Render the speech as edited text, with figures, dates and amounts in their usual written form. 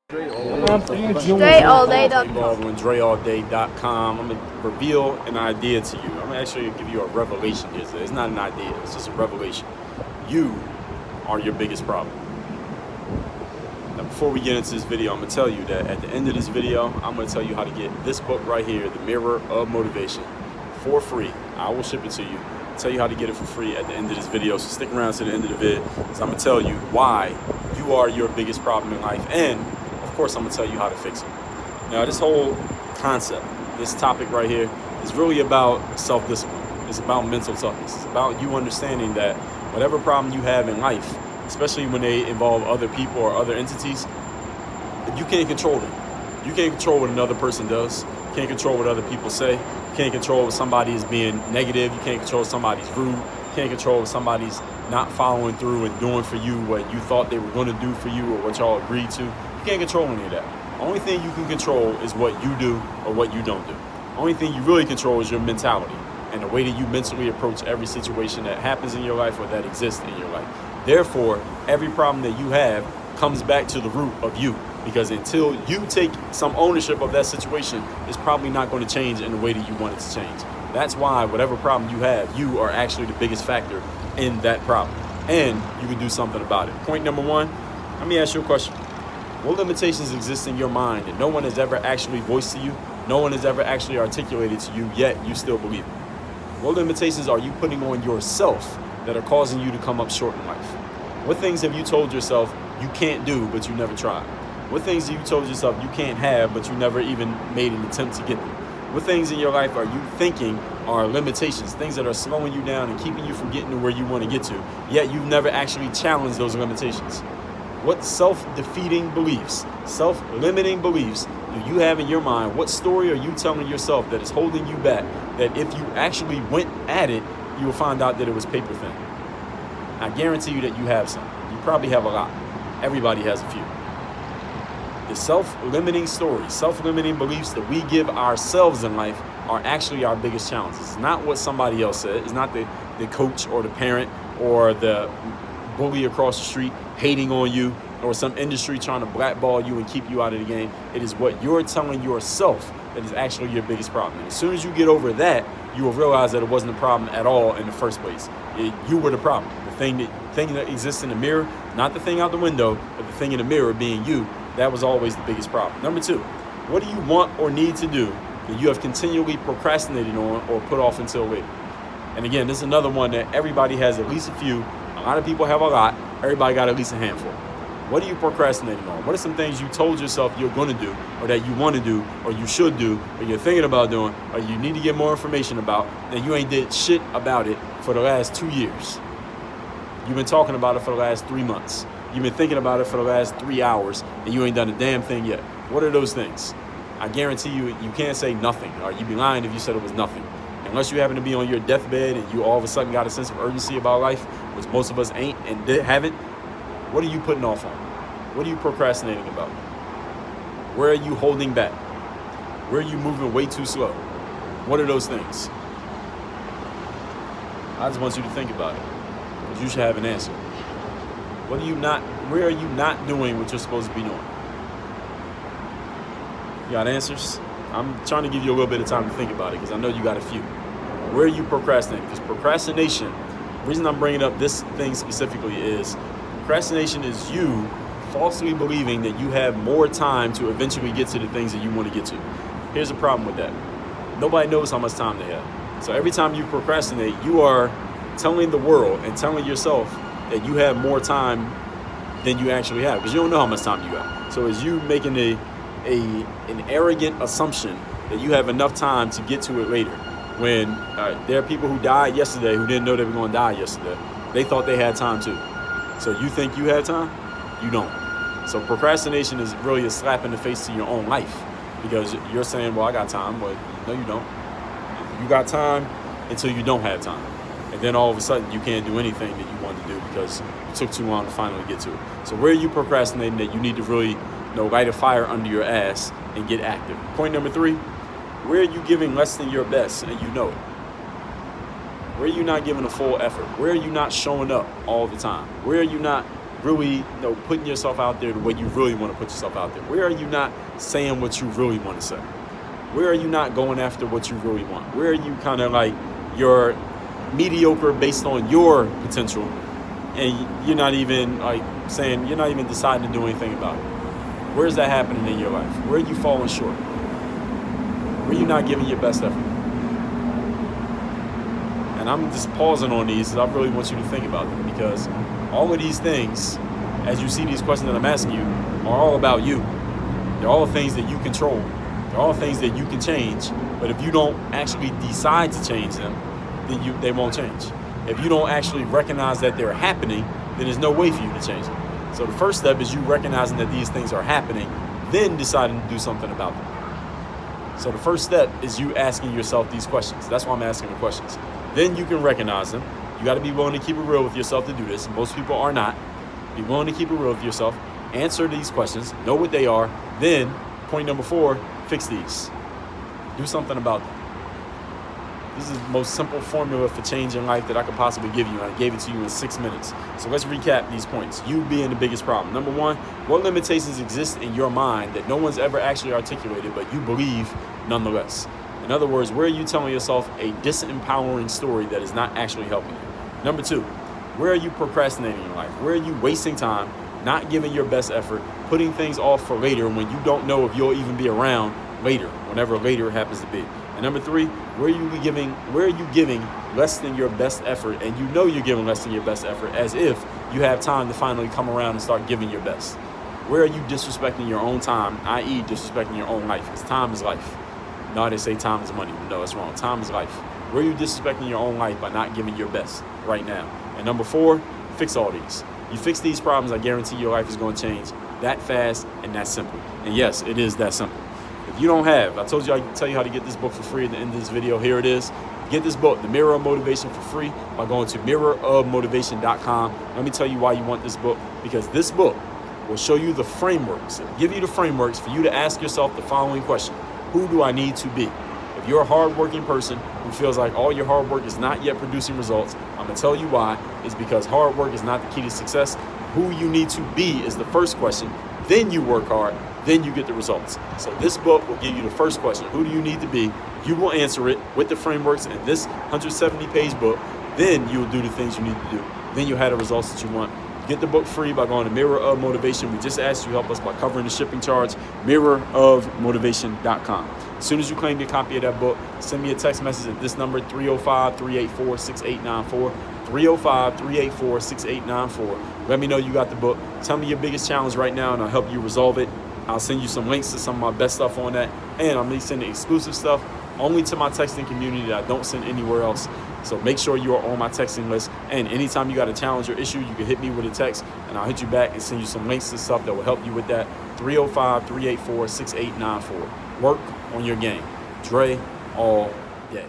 DreAllDay.com. Baldwin, DreAllDay.com. I'm going to reveal an idea to you. I'm going to actually give you a revelation here. It's not an idea, it's just a revelation. You are your biggest problem. Now, before we get into this video, I'm going to tell you that at the end of this video, I'm going to tell you how to get this book right here, The Mirror of Motivation, for free. I will ship it to you. I'll tell you how to get it for free at the end of this video. So stick around to the end of the vid, because I'm going to tell you why you are your biggest problem in life. And of course, I'm going to tell you how to fix it. Now, this whole concept, this topic right here, is really about self-discipline. It's about mental toughness. It's about you understanding that whatever problem you have in life, especially when they involve other people or other entities, you can't control them. You can't control what another person does. You can't control what other people say. You can't control what somebody is being negative. You can't control somebody's rude. You can't control what somebody's not following through and doing for you what you thought they were going to do for you or what y'all agreed to. You can't control any of that. The only thing you can control is what you do or what you don't do. The only thing you really control is your mentality and the way that you mentally approach every situation that happens in your life or that exists in your life. Therefore, every problem that you have comes back to the root of you, because until you take some ownership of that situation, it's probably not going to change in the way that you want it to change. That's why whatever problem you have, you are actually the biggest factor in that problem, and you can do something about it. Point number one, let me ask you a question. What limitations exist in your mind that no one has ever actually voiced to you, no one has ever actually articulated to you, yet you still believe it? What limitations are you putting on yourself that are causing you to come up short in life? What things have you told yourself you can't do, but you never tried? What things have you told yourself you can't have, but you never even made an attempt to get them? What things in your life are you thinking are limitations, things that are slowing you down and keeping you from getting to where you want to get to, yet you've never actually challenged those limitations? What self-defeating beliefs, self-limiting beliefs do you have in your mind? What story are you telling yourself that is holding you back, that if you actually went at it, you will find out that it was paper thin? I guarantee you that you have some. You probably have a lot. Everybody has a few. The self-limiting stories, self-limiting beliefs that we give ourselves in life are actually our biggest challenges. It's not what somebody else said. It's not the coach or the parent or the bully across the street hating on you or some industry trying to blackball you and keep you out of the game. It is what you're telling yourself that is actually your biggest problem. And as soon as you get over that, you will realize that it wasn't a problem at all in the first place. You were the problem. The thing that exists in the mirror, not the thing out the window, but the thing in the mirror being you, that was always the biggest problem. Number two, what do you want or need to do that you have continually procrastinated on or put off until later? And again, this is another one that everybody has at least a few. A lot of people have a lot. Everybody got at least a handful. What are you procrastinating on? What are some things you told yourself you're going to do, or that you want to do, or you should do, or you're thinking about doing, or you need to get more information about, and you ain't did shit about it for the last 2 years? You've been talking about it for the last 3 months. You've been thinking about it for the last 3 hours, and you ain't done a damn thing yet. What are those things? I guarantee you, you can't say nothing, or you'd be lying if you said it was nothing. Unless you happen to be on your deathbed and you all of a sudden got a sense of urgency about life, which most of us ain't and haven't, what are you putting off on? What are you procrastinating about? Where are you holding back? Where are you moving way too slow? What are those things? I just want you to think about it, because you should have an answer. Where are you not doing what you're supposed to be doing? You got answers? I'm trying to give you a little bit of time to think about it, because I know you got a few. Where are you procrastinating? Because procrastination, the reason I'm bringing up this thing specifically is procrastination is you falsely believing that you have more time to eventually get to the things that you want to get to. Here's the problem with that. Nobody knows how much time they have. So every time you procrastinate, you are telling the world and telling yourself that you have more time than you actually have, because you don't know how much time you have. So it's you making an arrogant assumption that you have enough time to get to it later, when there are people who died yesterday who didn't know they were going to die yesterday. They thought they had time too. So you think you had time? You don't. So procrastination is really a slap in the face to your own life, because you're saying, well, I got time, but no, you don't. You got time until you don't have time. And then all of a sudden you can't do anything that you want to do because it took too long to finally get to it. So where are you procrastinating that you need to really light a fire under your ass and get active? Point number three, where are you giving less than your best and you know it? Where are you not giving a full effort? Where are you not showing up all the time? Where are you not really, putting yourself out there the way you really want to put yourself out there? Where are you not saying what you really want to say? Where are you not going after what you really want? Where are you kind of like you're mediocre based on your potential, and you're not even you're not even deciding to do anything about it? Where's that happening in your life? Where are you falling short? Where are you not giving your best effort? And I'm just pausing on these because I really want you to think about them, because all of these things, as you see these questions that I'm asking you, are all about you. They're all things that you control. They're all things that you can change. But if you don't actually decide to change them, then they won't change. If you don't actually recognize that they're happening, then there's no way for you to change them. So the first step is you recognizing that these things are happening, then deciding to do something about them. So the first step is you asking yourself these questions. That's why I'm asking the questions. Then you can recognize them. You got to be willing to keep it real with yourself to do this. Most people are not. Be willing to keep it real with yourself. Answer these questions. Know what they are. Then, point number 4, fix these. Do something about them. This is the most simple formula for change in life that I could possibly give you. I gave it to you in 6 minutes. So let's recap these points. You being the biggest problem. Number 1, what limitations exist in your mind that no one's ever actually articulated, but you believe nonetheless? In other words, where are you telling yourself a disempowering story that is not actually helping you? Number 2, where are you procrastinating in life? Where are you wasting time, not giving your best effort, putting things off for later when you don't know if you'll even be around later, whenever later happens to be? And number 3, where are you giving less than your best effort, and you know you're giving less than your best effort, as if you have time to finally come around and start giving your best? Where are you disrespecting your own time, i.e. disrespecting your own life? Because time is life. No, they say time is money. No, that's wrong. Time is life. Where are you disrespecting your own life by not giving your best right now? And number 4, fix all these. You fix these problems, I guarantee your life is going to change that fast and that simple. And yes, it is that simple. If you don't have, I told you I can tell you how to get this book for free at the end of this video. Here it is. Get this book, The Mirror of Motivation, for free by going to mirrorofmotivation.com. Let me tell you why you want this book, because this book will show you the frameworks, give you the frameworks for you to ask yourself the following question: who do I need to be? If you're a hardworking person who feels like all your hard work is not yet producing results, I'm going to tell you why. It's because hard work is not the key to success. Who you need to be is the first question. Then you work hard. Then you get the results. So this book will give you the first question: who do you need to be? You will answer it with the frameworks in this 170-page book. Then you will do the things you need to do. Then you'll have the results that you want. Get the book free by going to Mirror of Motivation. We just asked you to help us by covering the shipping charge. Mirrorofmotivation.com. As soon as you claim your copy of that book, send me a text message at this number, 305-384-6894. 305-384-6894. Let me know you got the book. Tell me your biggest challenge right now, and I'll help you resolve it. I'll send you some links to some of my best stuff on that. And I'm going to send exclusive stuff only to my texting community that I don't send anywhere else. So make sure you are on my texting list. And anytime you got a challenge or issue, you can hit me with a text, and I'll hit you back and send you some links to stuff that will help you with that. 305-384-6894. Work on your game. Dre all day.